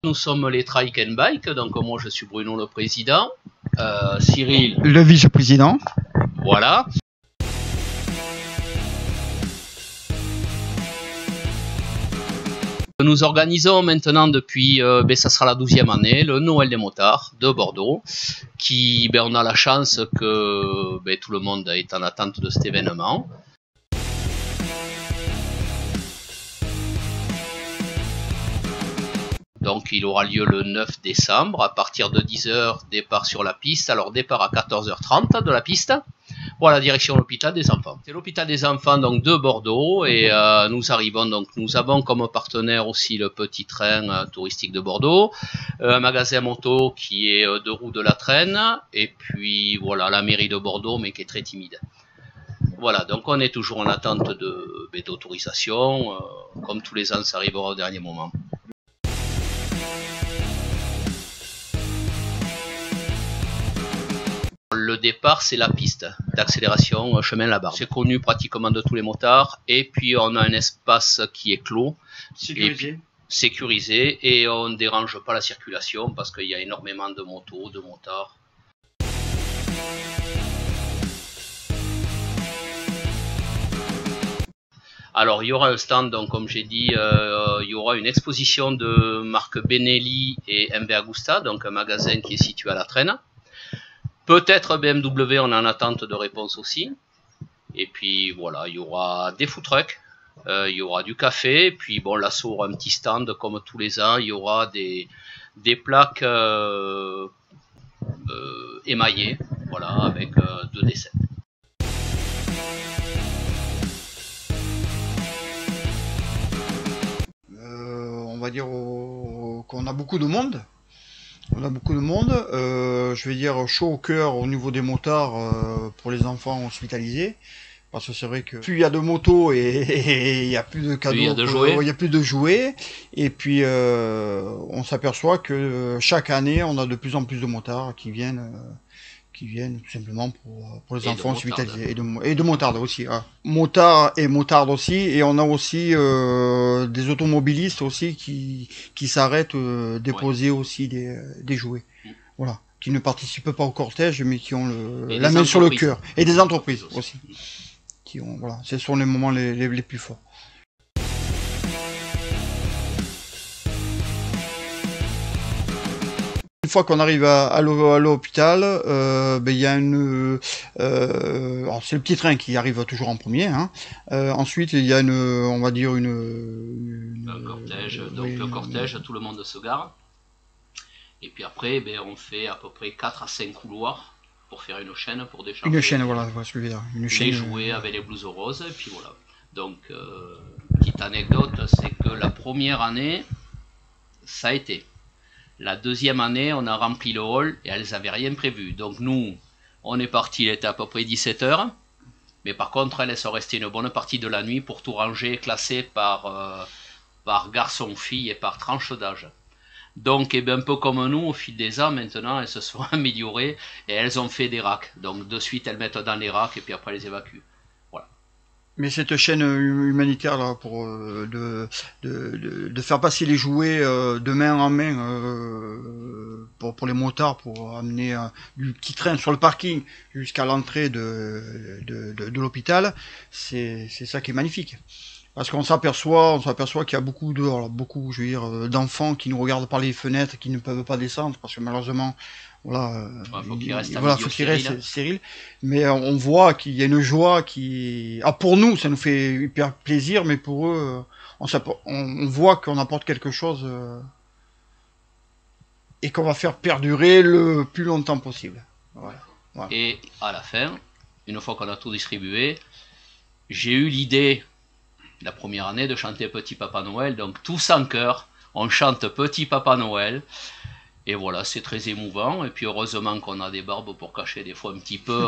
nous sommes les Trike and Bike, donc moi je suis Bruno le président, Cyril le vice-président. Voilà. Nous organisons maintenant depuis, ça sera la 12e année, le Noël des motards de Bordeaux, qui, on a la chance que tout le monde est en attente de cet événement. Donc il aura lieu le 9 décembre à partir de 10 h, départ sur la piste. Alors départ à 14 h 30 de la piste. Voilà, direction l'hôpital des enfants. C'est l'hôpital des enfants donc de Bordeaux et nous arrivons donc, nous avons comme partenaire aussi le petit train touristique de Bordeaux, un magasin moto qui est deux roues de la Traîne et puis voilà la mairie de Bordeaux mais qui est très timide. Voilà, donc on est toujours en attente d'autorisation, comme tous les ans ça arrivera au dernier moment. Le départ, c'est la piste d'accélération chemin Labarde. C'est connu pratiquement de tous les motards. Et puis, on a un espace qui est clos. Sécurisé. Et on ne dérange pas la circulation parce qu'il y a énormément de motos, de motards. Alors, il y aura un stand, donc comme j'ai dit, il y aura une exposition de marque Benelli et MV Agusta, donc un magasin qui est situé à la Traîne. Peut-être BMW, on est en attente de réponse aussi. Et puis voilà, il y aura des food trucks, il y aura du café. Et puis bon, l'assaut aura un petit stand comme tous les ans. Il y aura des plaques émaillées, voilà, avec 2 D7. On va dire qu'on a beaucoup de monde. On a beaucoup de monde, je vais dire chaud au cœur au niveau des motards pour les enfants hospitalisés. Parce que c'est vrai que plus il y a de motos et il y a plus de cadeaux, il y a plus de jouets. Et puis on s'aperçoit que chaque année on a de plus en plus de motards qui viennent tout simplement pour les enfants hospitalisés et de motards aussi. Hein. Motards et motards aussi, et on a aussi des automobilistes aussi qui s'arrêtent déposer aussi des jouets. Voilà, qui ne participent pas au cortège mais qui ont la main sur le cœur, et des entreprises aussi. Qui ont, voilà, ce sont les moments les plus forts. Une fois qu'on arrive à l'hôpital, il y a alors c'est le petit train qui arrive toujours en premier. Hein. Ensuite, il y a on va dire un cortège. Donc le cortège, tout le monde se gare. Et puis après, on fait à peu près 4 à 5 couloirs pour faire une chaîne pour décharger. Une chaîne, voilà, je veux dire. Une chaîne. Les jouets avec les blouses roses, et puis voilà. Donc, petite anecdote, c'est que la première année, ça a été. La deuxième année, on a rempli le hall et elles n'avaient rien prévu. Donc nous, on est parti, il était à peu près 17 h. Mais par contre, elles sont restées une bonne partie de la nuit pour tout ranger, classé par garçon, fille et par tranche d'âge. Donc, un peu comme nous, au fil des ans, maintenant, elles se sont améliorées et elles ont fait des racks. Donc, de suite, elles mettent dans les racks et puis après, elles évacuent. Voilà. Mais cette chaîne humanitaire là pour de faire passer les jouets de main en main pour les motards, pour amener du petit train sur le parking jusqu'à l'entrée de l'hôpital, c'est ça qui est magnifique. Parce qu'on s'aperçoit qu'il y a beaucoup je veux dire, d'enfants qui nous regardent par les fenêtres, qui ne peuvent pas descendre parce que malheureusement, voilà, faut qu'il reste stérile. Mais on voit qu'il y a une joie qui, pour nous, ça nous fait hyper plaisir, mais pour eux, on voit qu'on apporte quelque chose et qu'on va faire perdurer le plus longtemps possible. Voilà. Voilà. Et à la fin, une fois qu'on a tout distribué, j'ai eu l'idée la première année de chanter Petit Papa Noël, donc tous en chœur, on chante Petit Papa Noël, et voilà, c'est très émouvant, et puis heureusement qu'on a des barbes pour cacher des fois un petit peu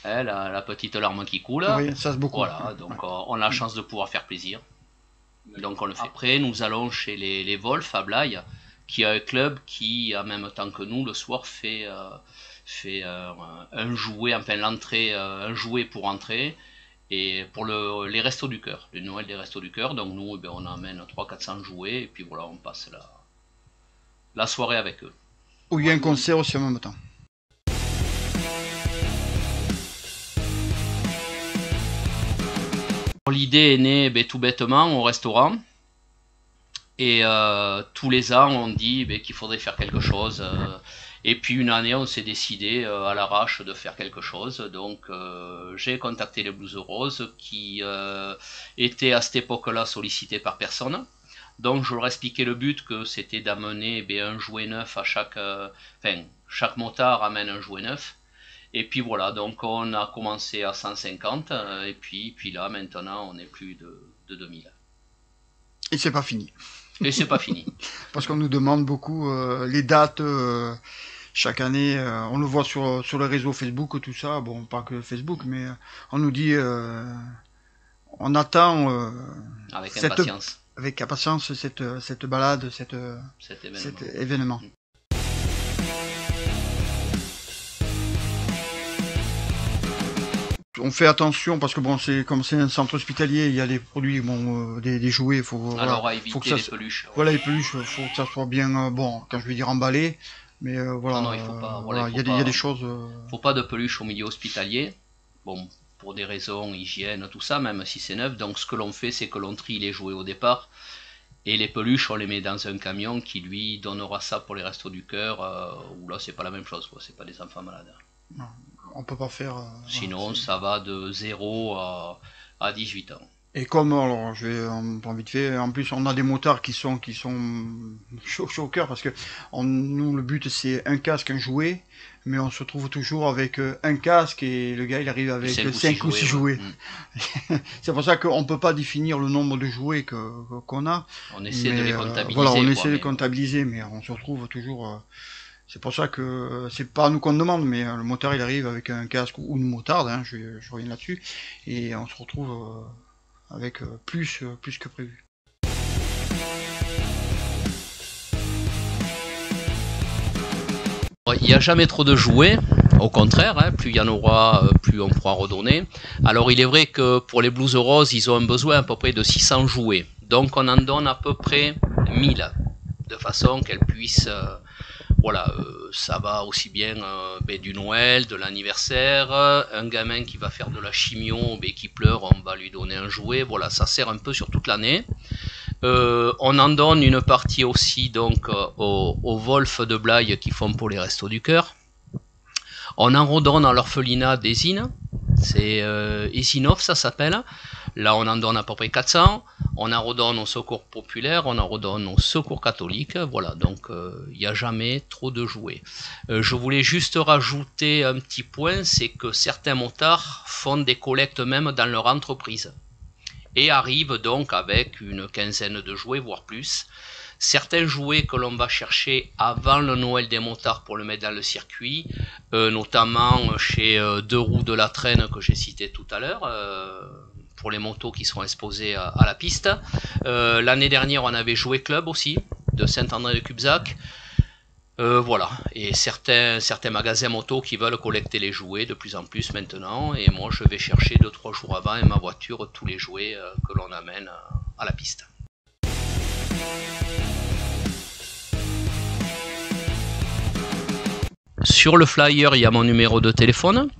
la petite larme qui coule. Oui, ça c'est beaucoup. Voilà, donc on a la chance de pouvoir faire plaisir, donc on le fait. Après, nous allons chez les Wolf à Blaye, qui est un club qui, en même temps que nous, le soir fait un jouet, enfin l'entrée, un jouet pour entrer, et pour les restos du cœur, le Noël des restos du cœur. Donc nous, on amène 300-400 jouets, et puis voilà, on passe la soirée avec eux. Ou il y a un concert aussi en même temps. L'idée est née tout bêtement au restaurant. Et tous les ans, on dit qu'il faudrait faire quelque chose. Et puis une année, on s'est décidé à l'arrache de faire quelque chose. Donc j'ai contacté les Blues Roses qui étaient à cette époque-là sollicités par personne. Donc je leur expliquais le but, que c'était d'amener un jouet neuf à chaque... chaque motard amène un jouet neuf. Et puis voilà, donc on a commencé à 150, et puis là, maintenant, on est plus de 2000. Et c'est pas fini. Et c'est pas fini. Parce qu'on nous demande beaucoup les dates chaque année. On le voit sur les réseaux Facebook, tout ça. Bon, pas que Facebook, mais on nous dit... on attend... avec impatience. Avec impatience cette balade, cet événement. On fait attention parce que bon, comme c'est un centre hospitalier, il y a des produits, des jouets, alors à éviter faut que ça, les peluches. Voilà, les peluches, faut que ça soit bien, bon, quand je vais dire emballé, mais voilà. Non, il faut pas. Voilà, il y a des choses. Faut pas de peluche au milieu hospitalier. Bon, pour des raisons hygiène, tout ça, même si c'est neuf. Donc ce que l'on fait, c'est que l'on trie les jouets au départ. Et les peluches, on les met dans un camion qui lui donnera ça pour les restos du cœur, où là c'est pas la même chose, quoi. C'est pas des enfants malades. Non, on peut pas faire. Sinon, voilà, ça va de 0 à 18 ans. Et comme, alors, je vais en prendre vite fait, en plus on a des motards qui sont chaud au cœur parce que nous le but c'est un casque, un jouet, mais on se trouve toujours avec un casque et le gars il arrive avec 5 ou 6 jouets. Ouais. C'est pour ça qu'on peut pas définir le nombre de jouets qu'on a. On essaie de les comptabiliser. Voilà, on essaie de les comptabiliser, mais on se retrouve toujours... c'est pour ça que c'est pas nous qu'on demande, mais le motard il arrive avec un casque ou une motarde, hein, je reviens là-dessus, et on se retrouve... avec plus que prévu. Il n'y a jamais trop de jouets, au contraire, hein, plus il y en aura, plus on pourra redonner. Alors il est vrai que pour les Blues Roses, ils ont un besoin à peu près de 600 jouets, donc on en donne à peu près 1000, de façon qu'elles puissent... voilà, ça va aussi bien du Noël, de l'anniversaire, un gamin qui va faire de la chimio, qui pleure, on va lui donner un jouet, voilà, ça sert un peu sur toute l'année. On en donne une partie aussi donc aux Wolf de Blaye qui font pour les Restos du Cœur. On en redonne à l'orphelinat d'Ésine, c'est Esinov ça s'appelle, là on en donne à peu près 400. On en redonne au secours populaire, on en redonne au secours catholique, voilà, donc il n'y a jamais trop de jouets. Je voulais juste rajouter un petit point, c'est que certains motards font des collectes même dans leur entreprise, et arrivent donc avec une quinzaine de jouets, voire plus. Certains jouets que l'on va chercher avant le Noël des motards pour le mettre dans le circuit, notamment chez Deux Roues de la Traîne que j'ai cité tout à l'heure, pour les motos qui sont exposés à la piste. L'année dernière, on avait Jouet Club aussi, de Saint-André-de-Cubzac. Voilà, et certains magasins motos qui veulent collecter les jouets de plus en plus maintenant, et moi je vais chercher 2-3 jours avant avec ma voiture tous les jouets que l'on amène à la piste. Sur le flyer, il y a mon numéro de téléphone.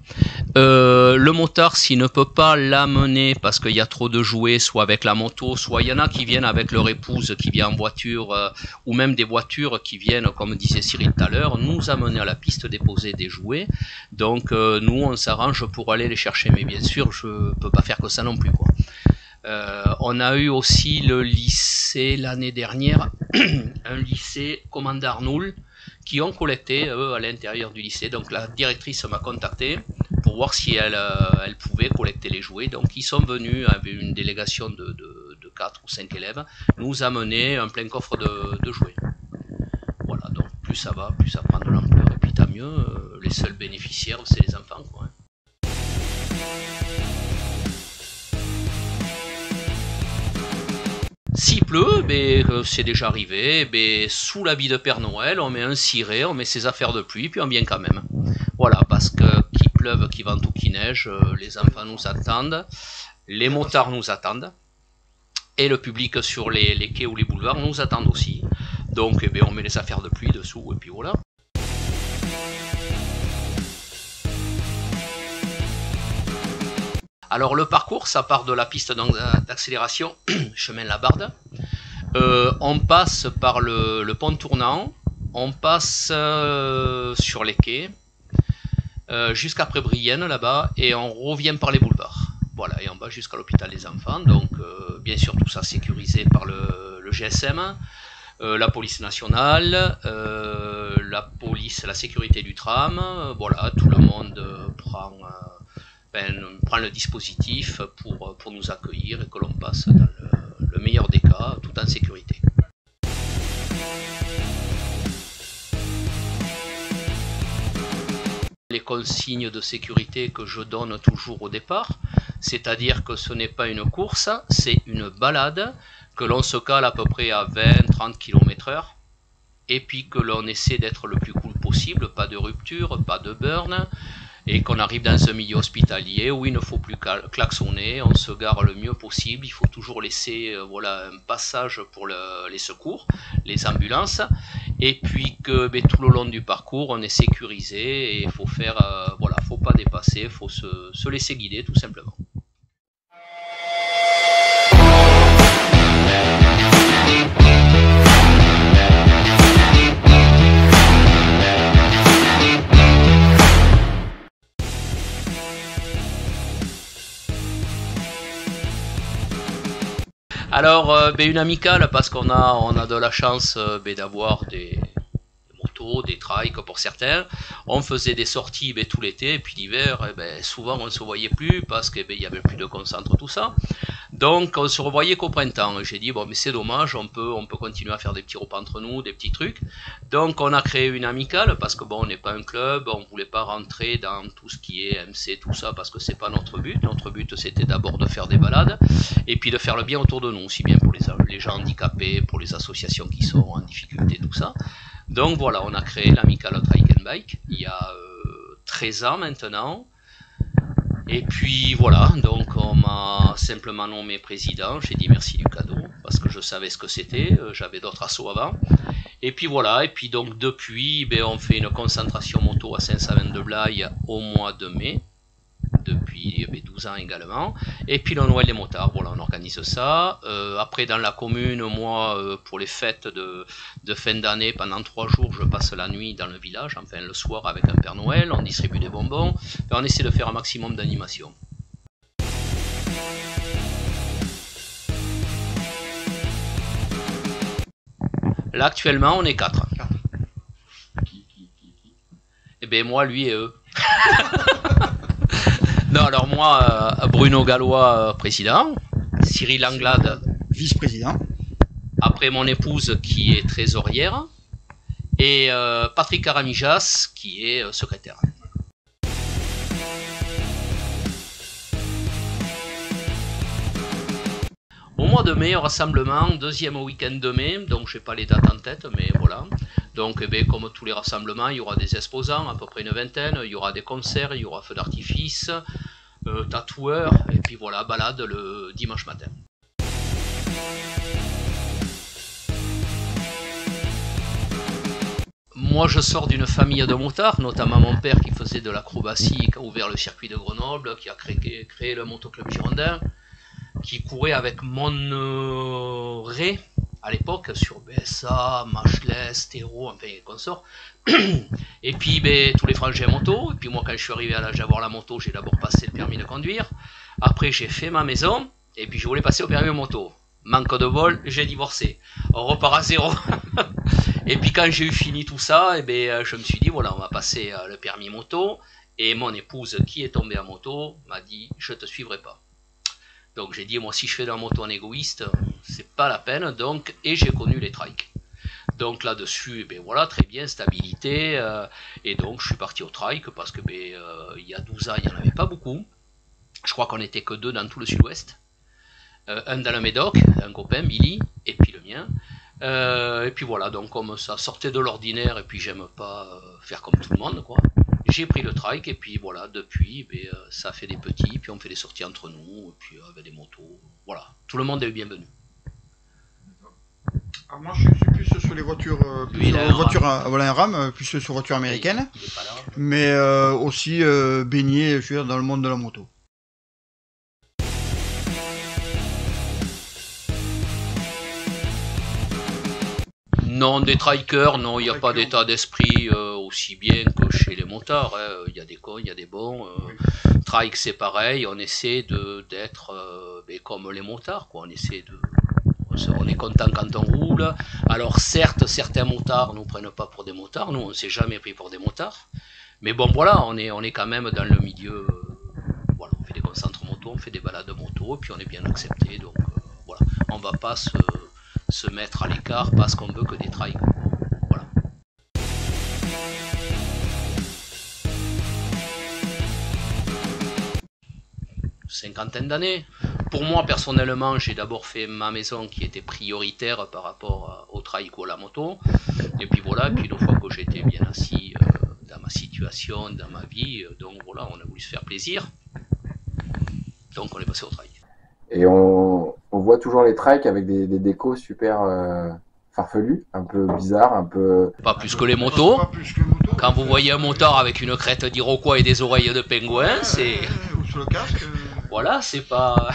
Le motard, s'il ne peut pas l'amener parce qu'il y a trop de jouets, soit avec la moto, soit il y en a qui viennent avec leur épouse, qui vient en voiture, ou même des voitures qui viennent, comme disait Cyril tout à l'heure, nous amener à la piste, déposer des jouets. Donc nous, on s'arrange pour aller les chercher, mais bien sûr, je ne peux pas faire que ça non plus, quoi. On a eu aussi le lycée l'année dernière, un lycée Commande Arnoul, qui ont collecté à l'intérieur du lycée. Donc la directrice m'a contacté pour voir si elle pouvait collecter les jouets. Donc ils sont venus avec une délégation de 4 ou 5 élèves nous amener un plein coffre de jouets. Voilà, donc plus ça va, plus ça prend de l'ampleur, et puis tant mieux, les seuls bénéficiaires c'est les enfants, quoi, hein. S'il pleut, c'est déjà arrivé, sous l'habit de Père Noël, on met un ciré, on met ses affaires de pluie, puis on vient quand même. Voilà, parce que qu'il pleuve, qu'il vente ou qu'il neige, les enfants nous attendent, les motards nous attendent, et le public sur les quais ou les boulevards nous attendent aussi. Donc on met les affaires de pluie dessous et puis voilà. Alors le parcours, ça part de la piste d'accélération, chemin Labarde. On passe par le pont tournant, on passe sur les quais, jusqu'après Brienne là-bas, et on revient par les boulevards. Voilà, et on va jusqu'à l'hôpital des enfants. Donc bien sûr tout ça sécurisé par le GSM, la police nationale, la sécurité du tram. Voilà, tout le monde prend le dispositif pour nous accueillir et que l'on passe dans le meilleur des cas, tout en sécurité. Les consignes de sécurité que je donne toujours au départ, c'est-à-dire que ce n'est pas une course, c'est une balade, que l'on se cale à peu près à 20-30 km/h, et puis que l'on essaie d'être le plus cool possible, pas de rupture, pas de burn, et qu'on arrive dans un milieu hospitalier où il ne faut plus klaxonner, on se gare le mieux possible, il faut toujours laisser un passage pour les secours, les ambulances, et puis que tout le long du parcours on est sécurisé et il faut faire, faut pas dépasser, il faut se laisser guider tout simplement. Alors, une amicale parce qu'on a de la chance d'avoir des motos, des trikes pour certains. On faisait des sorties tout l'été, et puis l'hiver, souvent on ne se voyait plus parce qu'il y avait plus de concentre, tout ça. Donc on se revoyait qu'au printemps. J'ai dit bon mais c'est dommage, on peut continuer à faire des petits repas entre nous, des petits trucs. Donc on a créé une amicale parce que bon on n'est pas un club, on voulait pas rentrer dans tout ce qui est MC, tout ça parce que c'est pas notre but. Notre but c'était d'abord de faire des balades et puis de faire le bien autour de nous, aussi bien pour les gens handicapés, pour les associations qui sont en difficulté, tout ça. Donc voilà, on a créé l'amicale Trike and Bike il y a 13 ans maintenant. Et puis voilà, donc on m'a simplement nommé président, j'ai dit merci du cadeau, parce que je savais ce que c'était, j'avais d'autres assos avant. Et puis voilà, et puis donc depuis, on fait une concentration moto à Saint-Savin-de-Blaye au mois de mai, depuis 12 ans également. Et puis le Noël des motards, voilà, on organise ça. Après dans la commune, moi, pour les fêtes de fin d'année, pendant 3 jours, je passe la nuit dans le village, enfin le soir avec un Père Noël, on distribue des bonbons, et on essaie de faire un maximum d'animation. Là actuellement on est 4. Et bien moi, lui et eux. Non, alors moi, Bruno Gallois, président, Cyril Anglade, vice-président. Après mon épouse qui est trésorière, et Patrick Aramijas qui est secrétaire. Au mois de mai, un rassemblement, deuxième week-end de mai, donc je n'ai pas les dates en tête, mais voilà. Donc comme tous les rassemblements, il y aura des exposants, à peu près une vingtaine, il y aura des concerts, il y aura feu d'artifice, tatoueurs, et puis voilà, balade le dimanche matin. Moi je sors d'une famille de motards, notamment mon père qui faisait de l'acrobatie, qui a ouvert le circuit de Grenoble, qui a créé le motoclub girondin, qui courait avec Monneray à l'époque sur BSA, Machelet, Stéro, enfin consorts. Et puis tous les frangins moto. Et puis moi quand je suis arrivé à l'âge d'avoir la moto, j'ai d'abord passé le permis de conduire. Après j'ai fait ma maison et puis je voulais passer au permis de moto. Manque de bol, j'ai divorcé. On repart à zéro. Et puis quand j'ai eu fini tout ça, je me suis dit voilà, on va passer le permis moto. Et mon épouse qui est tombée en moto m'a dit je te suivrai pas. Donc j'ai dit moi si je fais de la moto en égoïste, c'est pas la peine. Donc et j'ai connu les trikes. Donc là-dessus, voilà, très bien, stabilité. Et donc je suis parti au trike parce que il y a 12 ans, il n'y en avait pas beaucoup. Je crois qu'on n'était que 2 dans tout le sud-ouest. Un dans le Médoc, un copain, Billy, et puis le mien. Et puis voilà, donc comme ça sortait de l'ordinaire, et puis j'aime pas faire comme tout le monde, quoi. J'ai pris le trike, et puis voilà, depuis, ça fait des petits, puis on fait des sorties entre nous, et puis avec des motos, voilà. Tout le monde est le bienvenu. Alors moi je suis plus sur les voitures, Lui, il a un voitures RAM. voilà un RAM, plus sur voitures américaines, Il est pas là. mais aussi baigné, je veux dire, dans le monde de la moto. Non, des trikers, non, il n'y a pas d'état d'esprit aussi bien que chez les motards. Hein. Il y a des cons, il y a des bons. Trike, c'est pareil, on essaie d'être comme les motards, quoi. On essaie de. On est content quand on roule. Alors certes, certains motards nous prennent pas pour des motards. Nous, on s'est jamais pris pour des motards. Mais bon, voilà, on est quand même dans le milieu. Voilà, on fait des concentres moto, on fait des balades moto, puis on est bien accepté. Donc voilà, on va pas se mettre à l'écart parce qu'on veut que des trails. Voilà. Cinquantaine d'années. Pour moi, personnellement, j'ai d'abord fait ma maison qui était prioritaire par rapport au trail ou à la moto. Et puis voilà, puis une fois que j'étais bien assis dans ma situation, dans ma vie, donc voilà, on a voulu se faire plaisir. Donc on est passé au trail. Et on voit toujours les trikes avec des décos super farfelus, un peu bizarres, un peu... Pas plus que les motos. Quand vous voyez un motard avec une crête d'iroquois et des oreilles de pingouin, c'est... Ou sur le casque. Voilà, c'est pas...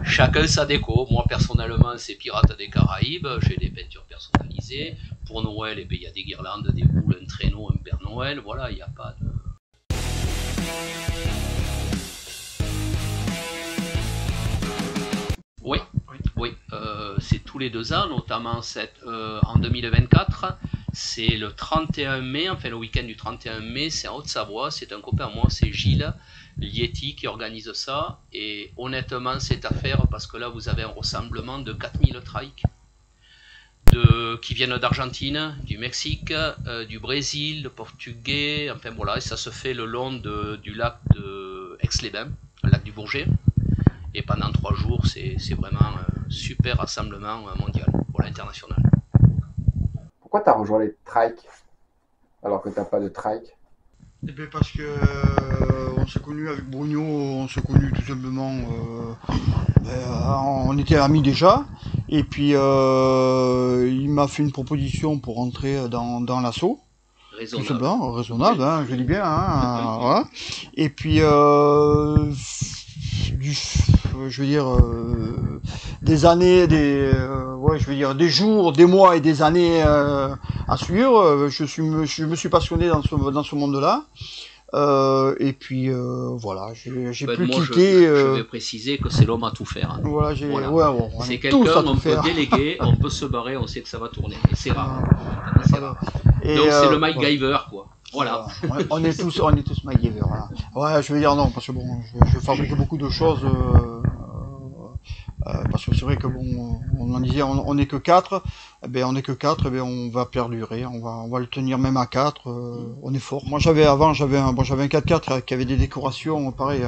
Chacun sa déco. Moi, personnellement, c'est Pirates des Caraïbes. J'ai des peintures personnalisées. Pour Noël, il y a des guirlandes, des boules, un traîneau, un Père Noël. Voilà, il n'y a pas de... Oui, c'est tous les 2 ans, notamment en 2024. C'est le 31 mai, enfin le week-end du 31 mai, c'est en Haute-Savoie. C'est un copain à moi, c'est Gilles Lieti qui organise ça. Et honnêtement, c'est à faire parce que là, vous avez un rassemblement de 4000 trikes qui viennent d'Argentine, du Mexique, du Brésil, de Portugais. Enfin voilà, et ça se fait le long du lac de Aix-les-Bains, le lac du Bourget. Et pendant 3 jours, c'est vraiment un super rassemblement mondial, voilà, international. Pourquoi tu as rejoint les trikes alors que tu n'as pas de trike? Eh bien parce que on s'est connus avec Bruno, on s'est connus tout simplement, on était amis déjà, et puis il m'a fait une proposition pour entrer dans l'assaut. Raisonnable. Tout simplement, raisonnable, hein, je dis bien, hein, voilà. Et puis je veux dire des années, ouais, je veux dire des jours, des mois et des années à suivre. Je me suis passionné dans ce monde-là. Et puis voilà, j'ai pu moi, quitter. Je vais préciser que c'est l'homme à tout faire. Hein. Voilà, voilà. Ouais, bon, c'est quelqu'un, on peut déléguer, on peut se barrer, on sait que ça va tourner. Et c'est rare. C'est rare. Et donc c'est le MacGyver, quoi. Voilà. On est tous MacGyver. Voilà. Ouais, je veux dire non, parce que bon, je fabrique beaucoup de choses. Parce que c'est vrai que bon, on en disait, on n'est que 4, eh ben on est que 4, eh ben on va perdurer, on va le tenir même à 4, on est fort. Moi j'avais un 4x4 qui avait des décorations, pareil,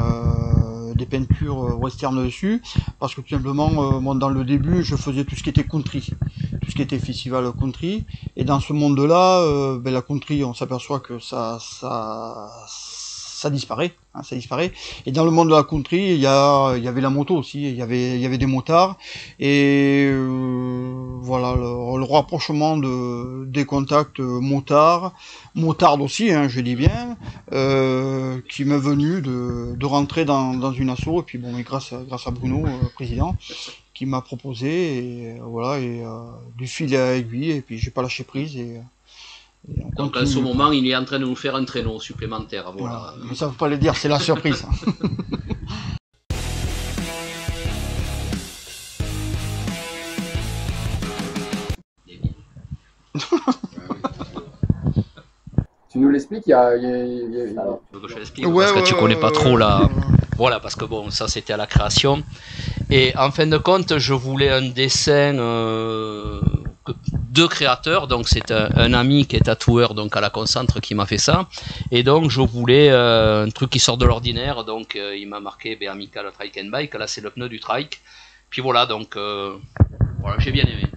des peintures western dessus, parce que tout simplement, moi dans le début, je faisais tout ce qui était country, tout ce qui était festival country, et dans ce monde-là, ben la country, on s'aperçoit que ça disparaît, hein, ça disparaît. Et dans le monde de la country, il y avait la moto aussi, il y avait des motards, et voilà le rapprochement des contacts motards aussi, hein, je dis bien, qui m'est venu de rentrer dans une asso, et puis bon, et grâce à Bruno, président, qui m'a proposé, et voilà, et du fil à aiguille, et puis j'ai pas lâché prise, et donc en ce moment, il est en train de nous faire un traîneau supplémentaire. Voilà. Mais ça ne veut pas le dire, c'est la surprise. Tu nous l'expliques, Alors, je l'explique parce que tu connais pas trop là. Voilà, parce que bon, ça c'était à la création. Et en fin de compte, je voulais un dessin de créateurs, donc c'est un ami qui est tatoueur donc à la Concentre qui m'a fait ça, et donc je voulais un truc qui sort de l'ordinaire, donc il m'a marqué Amical Trike and Bike, là c'est le pneu du trike, puis voilà, donc voilà, j'ai bien aimé.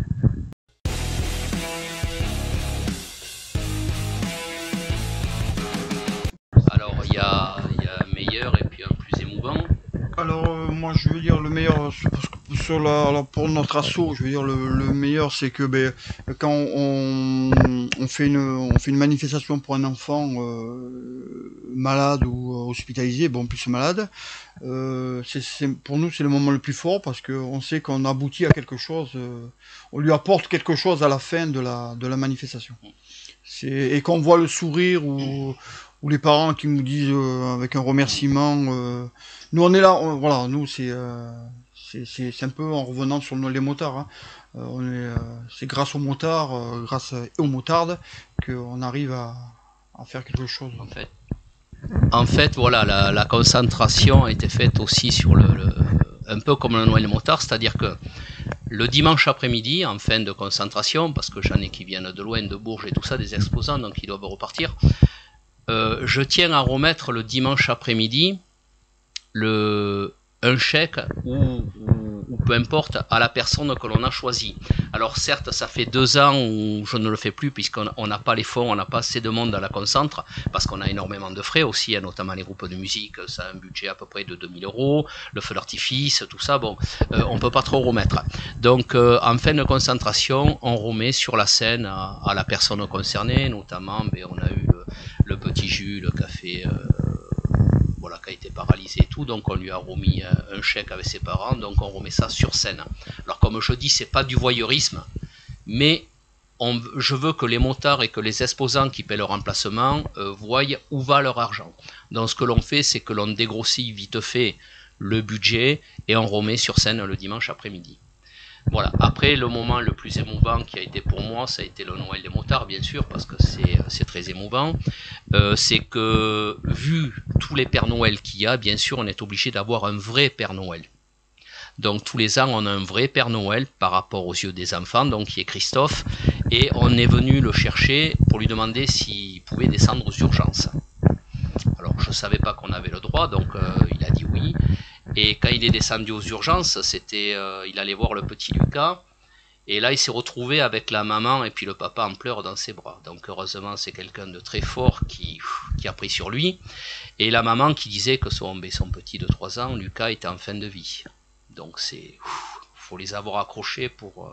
Alors il y a un meilleur et puis un plus émouvant. Alors moi je veux dire le meilleur, sur pour notre assaut, je veux dire, le meilleur, c'est que quand on fait une manifestation pour un enfant malade ou hospitalisé, bon, plus malade, pour nous, c'est le moment le plus fort parce qu'on sait qu'on aboutit à quelque chose, on lui apporte quelque chose à la fin de la manifestation. Et qu'on voit le sourire ou les parents qui nous disent avec un remerciement, nous on est là, voilà, nous c'est un peu en revenant sur les motards, hein. C'est grâce aux motards, grâce aux motardes, qu'on arrive à faire quelque chose. En fait, voilà, la concentration a été faite aussi sur un peu comme le Noël des motards, c'est-à-dire que le dimanche après-midi, en fin de concentration, parce que j'en ai qui viennent de loin, de Bourges et tout ça, des exposants, donc ils doivent repartir, je tiens à remettre le dimanche après-midi un chèque ou peu importe à la personne que l'on a choisie. Alors certes, ça fait 2 ans où je ne le fais plus puisqu'on n'a pas les fonds, on n'a pas assez de monde à la concentre, parce qu'on a énormément de frais aussi, hein, notamment les groupes de musique, ça a un budget à peu près de 2000 €, le feu d'artifice, tout ça, bon, on peut pas trop remettre. Donc en fin de concentration, on remet sur la scène à la personne concernée, notamment, on a eu le petit Jules qui a fait... voilà, qui a été paralysé et tout, donc on lui a remis un chèque avec ses parents, donc on remet ça sur scène. Alors comme je dis, c'est pas du voyeurisme, mais je veux que les motards et que les exposants qui paient leur emplacement voient où va leur argent. Donc ce que l'on fait, c'est que l'on dégrossit vite fait le budget et on remet sur scène le dimanche après-midi. Voilà. Après, le moment le plus émouvant qui a été pour moi, ça a été le Noël des motards, bien sûr, parce que c'est très émouvant. C'est que, vu tous les Pères Noël qu'il y a, bien sûr, on est obligé d'avoir un vrai Père Noël. Donc, tous les ans, on a un vrai Père Noël par rapport aux yeux des enfants, donc qui est Christophe, et on est venu le chercher pour lui demander s'il pouvait descendre aux urgences. Alors, je ne savais pas qu'on avait le droit, donc il a dit oui. Et quand il est descendu aux urgences, il allait voir le petit Lucas, et là il s'est retrouvé avec la maman et puis le papa en pleurs dans ses bras. Donc heureusement c'est quelqu'un de très fort qui a pris sur lui, et la maman qui disait que son petit de 3 ans, Lucas, était en fin de vie. Donc faut les avoir accrochés pour...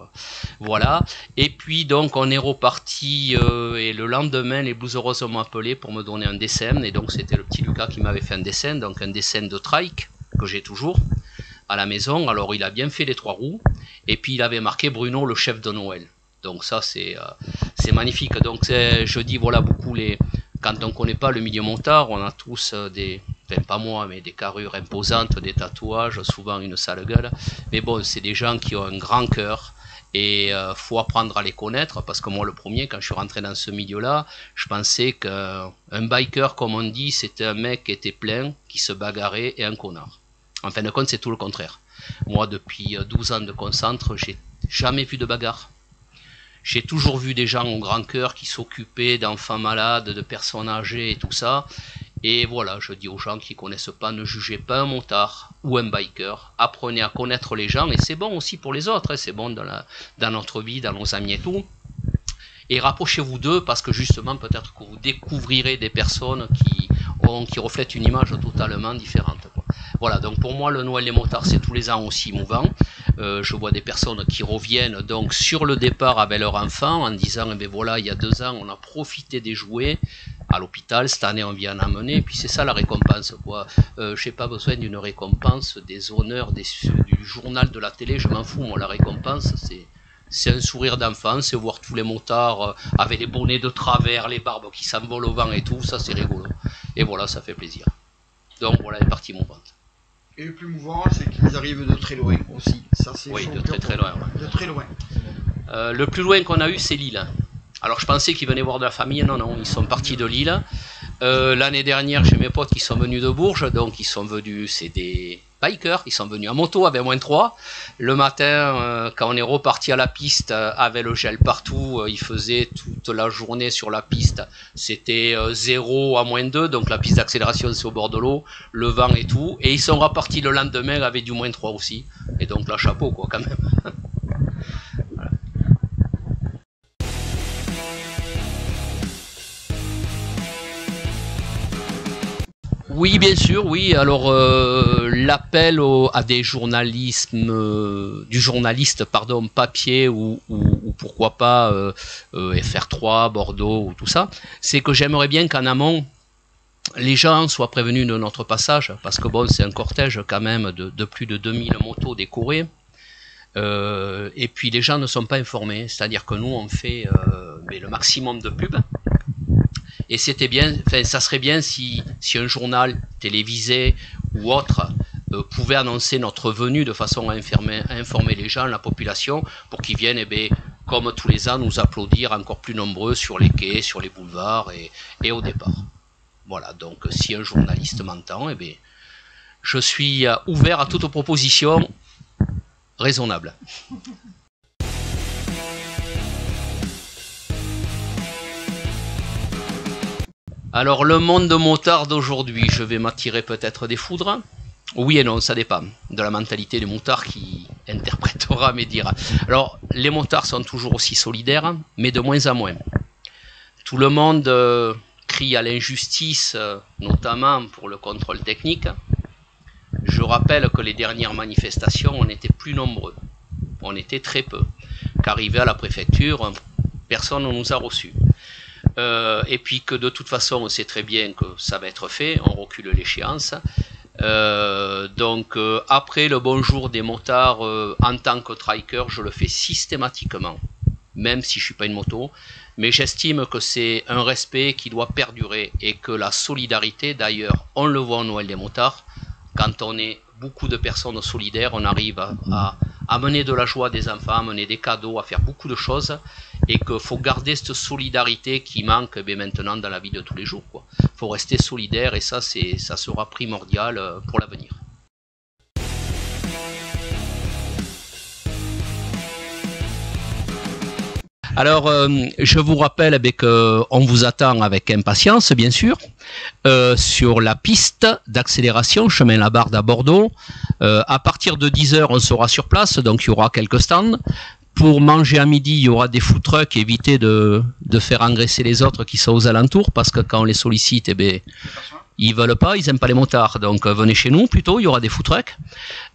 voilà. Et puis donc on est reparti, et le lendemain les Blues Roses m'ont appelé pour me donner un dessin, et donc c'était le petit Lucas qui m'avait fait un dessin, donc un dessin de trike, que j'ai toujours à la maison. Alors il a bien fait les 3 roues, et puis il avait marqué Bruno le chef de Noël. Donc ça c'est magnifique. Donc je dis voilà, quand on ne connaît pas le milieu motard, on a tous enfin pas moi, mais des carrures imposantes, des tatouages, souvent une sale gueule. Mais bon, c'est des gens qui ont un grand cœur, et faut apprendre à les connaître, parce que moi le premier, quand je suis rentré dans ce milieu-là, je pensais qu'un biker, comme on dit, c'était un mec qui était plein, qui se bagarrait, et un connard. En fin de compte, c'est tout le contraire. Moi, depuis 12 ans de concentre, j'ai jamais vu de bagarre. J'ai toujours vu des gens au grand cœur qui s'occupaient d'enfants malades, de personnes âgées et tout ça. Et voilà, je dis aux gens qui ne connaissent pas, ne jugez pas un motard ou un biker. Apprenez à connaître les gens, et c'est bon aussi pour les autres, hein, c'est bon dans notre vie, dans nos amis et tout. Et rapprochez-vous d'eux, parce que justement, peut-être que vous découvrirez des personnes qui reflètent une image totalement différente, quoi. Voilà, donc pour moi, le Noël des motards, c'est tous les ans aussi émouvant. Je vois des personnes qui reviennent donc sur le départ avec leur enfant en disant, eh bien voilà, il y a 2 ans, on a profité des jouets à l'hôpital, cette année on vient en amener, et puis c'est ça la récompense, quoi. Je n'ai pas besoin d'une récompense, des honneurs, du journal, de la télé, je m'en fous. Moi, la récompense, c'est un sourire d'enfant, c'est voir tous les motards avec les bonnets de travers, les barbes qui s'envolent au vent et tout, ça c'est rigolo. Et voilà, ça fait plaisir. Donc voilà les parties mouvantes. Et le plus mouvant, c'est qu'ils arrivent de très loin aussi. Ça, c'est oui, de très très loin. Ouais. De très loin. Le plus loin qu'on a eu, c'est Lille. Alors je pensais qu'ils venaient voir de la famille, non, ils sont partis de Lille. L'année dernière, j'ai mes potes qui sont venus de Bourges, donc ils sont venus, c'est des bikers, ils sont venus à moto avec -3. Le matin, quand on est reparti à la piste avec le gel partout, il faisait toute la journée sur la piste, c'était 0 à -2, donc la piste d'accélération c'est au bord de l'eau, le vent et tout, et ils sont repartis le lendemain avec du -3 aussi, et donc là chapeau quoi quand même. Voilà. Oui, bien sûr, oui. Alors, l'appel à des du journaliste, pardon, papier ou pourquoi pas FR3, Bordeaux ou tout ça, c'est que j'aimerais bien qu'en amont, les gens soient prévenus de notre passage, parce que bon, c'est un cortège quand même de plus de 2000 motos décorées. Et puis les gens ne sont pas informés, c'est-à-dire que nous on fait le maximum de pub. Et c'était bien, ça serait bien si un journal télévisé ou autre pouvait annoncer notre venue de façon à informer les gens, la population, pour qu'ils viennent, comme tous les ans, nous applaudir encore plus nombreux sur les quais, sur les boulevards et au départ. Voilà, donc si un journaliste m'entend, je suis ouvert à toute proposition raisonnable. Alors, le monde de motard d'aujourd'hui, je vais m'attirer peut-être des foudres. Oui et non, ça dépend de la mentalité du motard qui interprétera mes dires. Alors, les motards sont toujours aussi solidaires, mais de moins en moins. Tout le monde crie à l'injustice, notamment pour le contrôle technique. Je rappelle que les dernières manifestations, on était plus nombreux. On était très peu. Qu'arrivé à la préfecture, personne ne nous a reçus. Et puis que de toute façon, on sait très bien que ça va être fait, on recule l'échéance. Donc après le bonjour des motards, en tant que triker, je le fais systématiquement, même si je ne suis pas une moto. Mais j'estime que c'est un respect qui doit perdurer et que la solidarité, d'ailleurs, on le voit au Noël des motards, quand on est beaucoup de personnes solidaires, on arrive à amener de la joie des enfants, à amener des cadeaux, à faire beaucoup de choses, et qu'il faut garder cette solidarité qui manque maintenant dans la vie de tous les jours. Il faut rester solidaire et ça sera primordial pour l'avenir. Alors, je vous rappelle qu'on vous attend avec impatience, bien sûr, sur la piste d'accélération chemin Labarde à Bordeaux. À partir de 10 h, on sera sur place, donc il y aura quelques stands. Pour manger à midi, il y aura des food trucks, évitez de faire engraisser les autres qui sont aux alentours, parce que quand on les sollicite, ils veulent pas, ils aiment pas les motards, donc venez chez nous plutôt, il y aura des food trucks.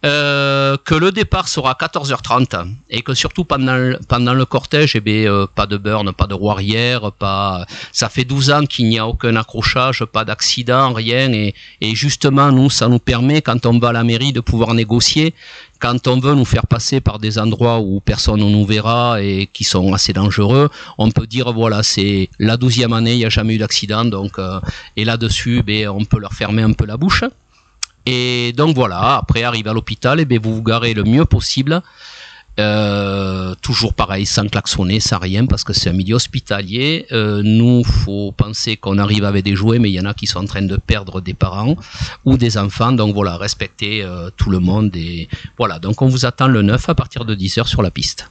Que le départ sera à 14 h 30 et que surtout pendant le cortège, pas de burn, pas de roue arrière, ça fait 12 ans qu'il n'y a aucun accrochage, pas d'accident, rien, et justement nous, ça nous permet quand on va à la mairie de pouvoir négocier. Quand on veut nous faire passer par des endroits où personne ne nous verra et qui sont assez dangereux, on peut dire voilà, c'est la 12e année, il n'y a jamais eu d'accident, donc et là-dessus, on peut leur fermer un peu la bouche. Et donc voilà, après arriver à l'hôpital, vous vous garez le mieux possible. Toujours pareil, sans klaxonner, sans rien, parce que c'est un milieu hospitalier. Nous, faut penser qu'on arrive avec des jouets, mais il y en a qui sont en train de perdre des parents ou des enfants. Donc voilà, respectez tout le monde. Et voilà, donc on vous attend le 9 à partir de 10 h sur la piste.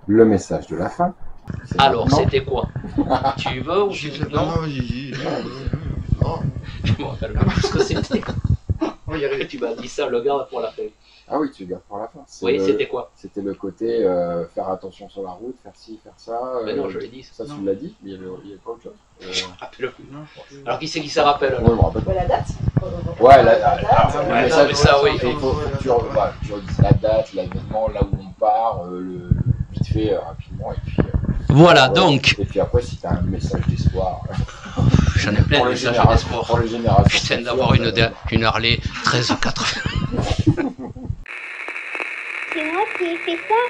Le message de la fin. Alors, c'était quoi? Tu veux ou tu veux? Non, vas-y. Oh. Je me rappelle pas ce que c'était. On va y arriver. Tu m'as dit ça, le garde pour la fin. Ah oui, tu le gardes pour la fin. Oui, c'était quoi? C'était le côté faire attention sur la route, faire ci, faire ça. Mais non, je l'ai dit. Ça, tu l'as dit, mais il n'y avait pas autre chose. Je me rappelle plus. Alors qui c'est qui se rappelle là? Ouais, je me rappelle pas. La date. Ouais, Ouais, non, mais ça, oui. Il faut que tu redises la date, l'événement, là où on part, vite fait, rapidement, et puis. Voilà, donc. Et puis après, si tu as un message d'espoir. J'en ai plein de messages d'espoir. Pour les générations. Putain, d'avoir une Harley 13,80. C'est moi qui ai fait ça.